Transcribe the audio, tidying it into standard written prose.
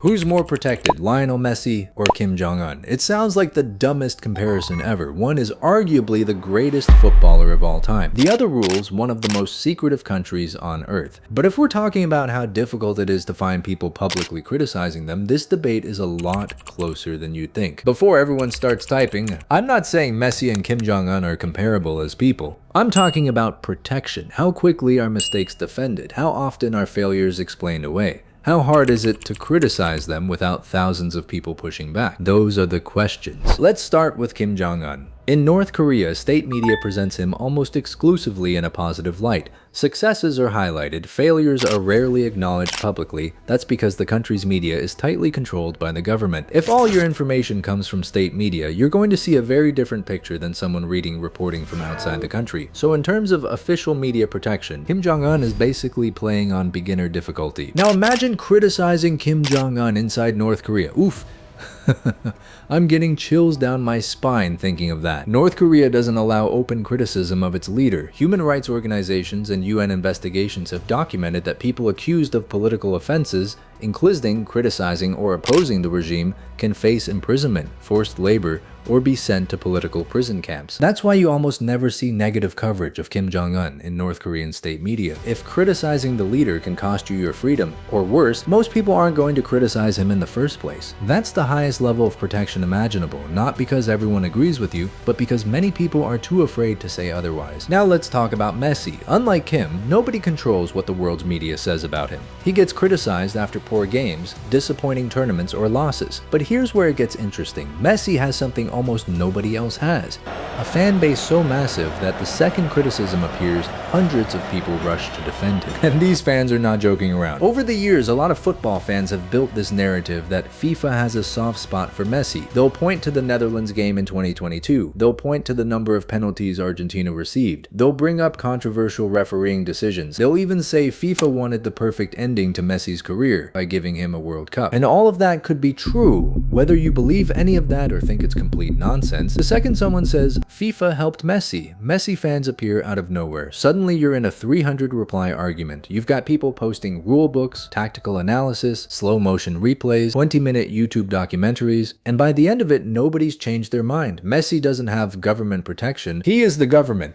Who's more protected, Lionel Messi or Kim Jong-un? It sounds like the dumbest comparison ever. One is arguably the greatest footballer of all time. The other rules one of the most secretive countries on earth. But if we're talking about how difficult it is to find people publicly criticizing them, this debate is a lot closer than you'd think. Before everyone starts typing, I'm not saying Messi and Kim Jong-un are comparable as people. I'm talking about protection. How quickly are mistakes defended? How often are failures explained away? How hard is it to criticize them without thousands of people pushing back? Those are the questions. Let's start with Kim Jong-un. In North Korea, state media presents him almost exclusively in a positive light. Successes are highlighted, failures are rarely acknowledged publicly. That's because the country's media is tightly controlled by the government. If all your information comes from state media, you're going to see a very different picture than someone reporting from outside the country. So in terms of official media protection, Kim Jong-un is basically playing on beginner difficulty. Now imagine criticizing Kim Jong-un inside North Korea. Oof. I'm getting chills down my spine thinking of that. North Korea doesn't allow open criticism of its leader. Human rights organizations and UN investigations have documented that people accused of political offenses, including criticizing or opposing the regime, can face imprisonment, forced labor, or be sent to political prison camps. That's why you almost never see negative coverage of Kim Jong-un in North Korean state media. If criticizing the leader can cost you your freedom, or worse, most people aren't going to criticize him in the first place. That's the highest level of protection imaginable, not because everyone agrees with you, but because many people are too afraid to say otherwise. Now let's talk about Messi. Unlike Kim, nobody controls what the world's media says about him. He gets criticized after poor games, disappointing tournaments, or losses. But here's where it gets interesting. Messi has something almost nobody else has. A fan base so massive that the second criticism appears, hundreds of people rush to defend him. And these fans are not joking around. Over the years, a lot of football fans have built this narrative that FIFA has a soft spot for Messi. They'll point to the Netherlands game in 2022. They'll point to the number of penalties Argentina received. They'll bring up controversial refereeing decisions. They'll even say FIFA wanted the perfect ending to Messi's career by giving him a World Cup. And all of that could be true, whether you believe any of that or think it's complete nonsense. The second someone says, FIFA helped Messi, Messi fans appear out of nowhere. Suddenly you're in a 300 reply argument. You've got people posting rule books, tactical analysis, slow motion replays, 20-minute YouTube documentaries, and by the end of it, nobody's changed their mind. Messi doesn't have government protection. He is the government.